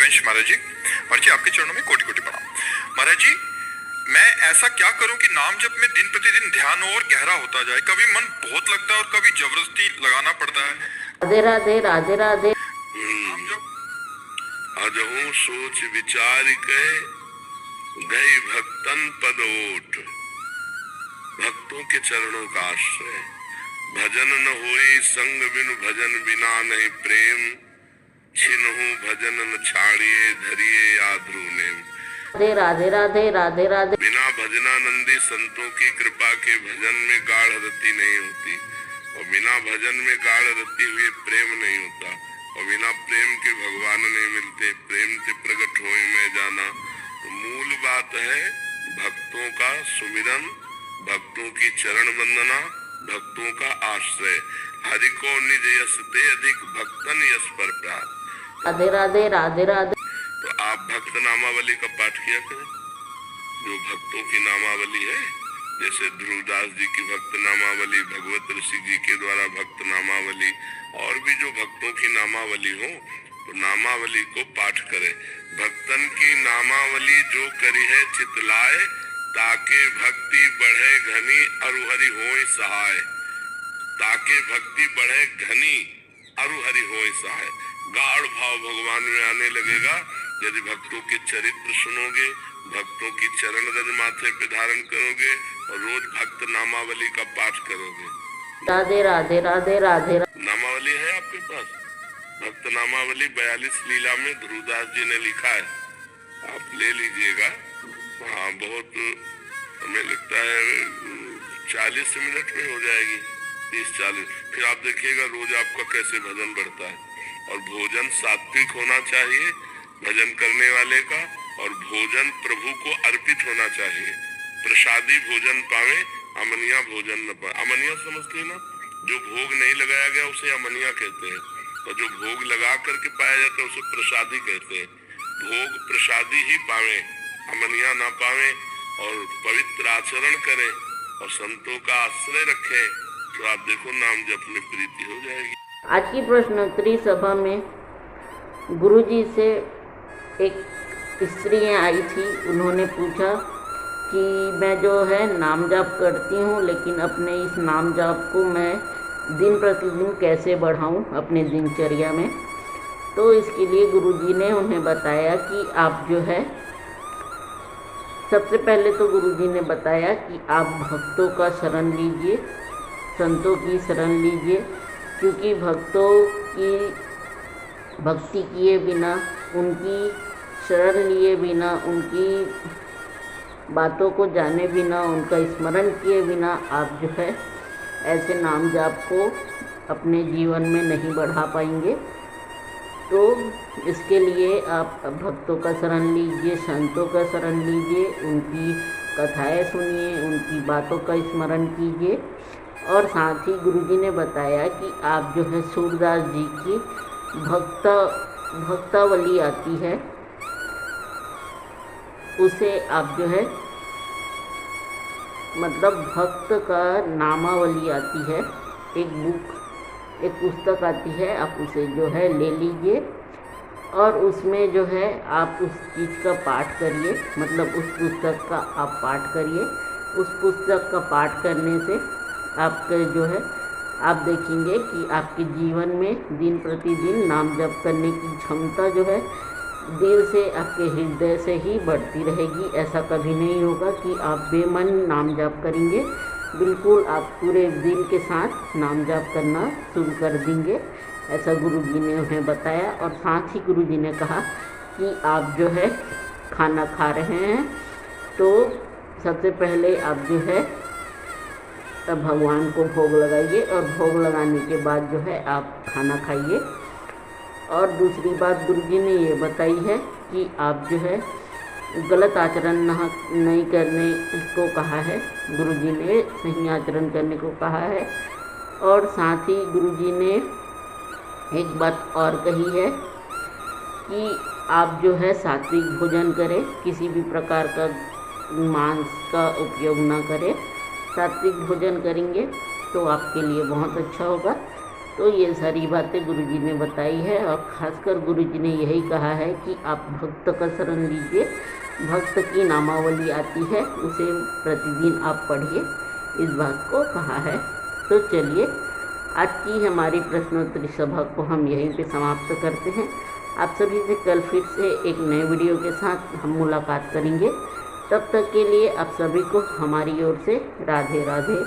हरिवंश महाराज जी। महाराज जी आपके चरणों में कोटि कोटि प्रणाम। महाराज जी मैं ऐसा क्या करूं कि नाम जप में दिन प्रतिदिन ध्यान और गहरा होता जाए? कभी मन बहुत लगता है और कभी जबरदस्ती लगाना पड़ता है। राधे राधे राधे राधे। नाम जप अजहू सोच विचार के गई भक्तन पदोट, भक्तों के चरणों का आश्रय। भजन न होई संग बिनु भजन बिना नहीं प्रेम, छिनहु भजन न छाड़िए धरिए याद्रू नेम। राधे राधे राधे राधे राधे। बिना भजनानंदी संतों की कृपा के भजन में गाढ़ रति नहीं होती, और बिना भजन में गाढ़ रति हुए प्रेम नहीं होता, और बिना प्रेम के भगवान नहीं मिलते। प्रेम से प्रकट होए मैं जाना। तो मूल बात है भक्तों का सुमिरन, भक्तों की चरण वंदना, भक्तों का आश्रय। हरि को निज यश ते अधिक भक्तन यश पर प्राप्त। राधे राधे राधे राधे। तो आप भक्त नामावली का पाठ किया करें, जो भक्तों की नामावली है, जैसे ध्रुवदास जी की भक्त नामावली, भगवत ऋषि जी के द्वारा भक्त नामावली, और भी जो भक्तों की नामावली हो, तो नामावली को पाठ करें। भक्तन की नामावली जो करी है चितलाए, ताके भक्ति बढ़े घनी अरु हरि होय सहाय। ताके भक्ति बढ़े घनी अरु हरि होय सहाय। गाढ़ भाव भगवान में आने लगेगा यदि भक्तों के चरित्र सुनोगे, भक्तों की चरण रज माथे पे धारण करोगे और रोज भक्त नामावली का पाठ करोगे। राधे राधे राधे राधे। नामावली है आपके पास? भक्त नामावली 42 लीला में ध्रुवदास जी ने लिखा है, आप ले लीजिएगा। हाँ, बहुत हमें लगता है 40 मिनट में हो जाएगी, 30-40। फिर आप देखिएगा रोज आपका कैसे भजन बढ़ता है। और भोजन सात्विक होना चाहिए भजन करने वाले का, और भोजन प्रभु को अर्पित होना चाहिए। प्रसादी भोजन पावे, अमनिया भोजन न पावे। अमनिया समझते हैं ना, जो भोग नहीं लगाया गया उसे अमनिया कहते हैं, और जो भोग लगा करके पाया जाता है उसे प्रसादी कहते हैं। भोग प्रसादी ही पावे, अमनिया ना पावे, और पवित्र आचरण करें और संतों का आश्रय रखें, तो आप देखो नाम जप में प्रीति हो जाएगी। आज की प्रश्नोत्तरी सभा में गुरुजी से एक स्त्रियाँ आई थी। उन्होंने पूछा कि मैं जो है नाम जाप करती हूँ, लेकिन अपने इस नाम जाप को मैं दिन प्रतिदिन कैसे बढ़ाऊँ अपने दिनचर्या में। तो इसके लिए गुरुजी ने उन्हें बताया कि आप जो है, सबसे पहले तो गुरुजी ने बताया कि आप भक्तों का शरण लीजिए, संतों की शरण लीजिए, क्योंकि भक्तों की भक्ति किए बिना, उनकी शरण लिए बिना, उनकी बातों को जाने बिना, उनका स्मरण किए बिना आप जो है ऐसे नाम जाप को अपने जीवन में नहीं बढ़ा पाएंगे। तो इसके लिए आप भक्तों का शरण लीजिए, संतों का शरण लीजिए, उनकी कथाएं सुनिए, उनकी बातों का स्मरण कीजिए। और साथ ही गुरुजी ने बताया कि आप जो है सूरदास जी की भक्तावली आती है, उसे आप जो है, मतलब भक्त का नामावली आती है, एक पुस्तक आती है, आप उसे जो है ले लीजिए और उसमें जो है आप उस चीज़ का पाठ करिए, मतलब उस पुस्तक का आप पाठ करिए। उस पुस्तक का पाठ करने से आपके जो है, आप देखेंगे कि आपके जीवन में दिन प्रतिदिन नाम जप करने की क्षमता जो है दिल से, आपके हृदय से ही बढ़ती रहेगी। ऐसा कभी नहीं होगा कि आप बेमन नाम जाप करेंगे, बिल्कुल आप पूरे दिल के साथ नाम जाप करना शुरू कर देंगे। ऐसा गुरुजी ने उन्हें बताया। और साथ ही गुरुजी ने कहा कि आप जो है खाना खा रहे हैं तो सबसे पहले आप जो है तब भगवान को भोग लगाइए, और भोग लगाने के बाद जो है आप खाना खाइए। और दूसरी बात गुरुजी ने ये बताई है कि आप जो है गलत आचरण नहीं करने को कहा है, गुरुजी ने सही आचरण करने को कहा है। और साथ ही गुरुजी ने एक बात और कही है कि आप जो है सात्विक भोजन करें, किसी भी प्रकार का मांस का उपयोग ना करें। सात्विक भोजन करेंगे तो आपके लिए बहुत अच्छा होगा। तो ये सारी बातें गुरुजी ने बताई है और ख़ासकर गुरुजी ने यही कहा है कि आप भक्त का शरण लीजिए, भक्त की नामावली आती है उसे प्रतिदिन आप पढ़िए, इस बात को कहा है। तो चलिए आज की हमारी प्रश्नोत्तरी सभा को हम यहीं पे समाप्त करते हैं। आप सभी से कल फिर से एक नए वीडियो के साथ हम मुलाकात करेंगे। तब तक के लिए आप सभी को हमारी ओर से राधे राधे।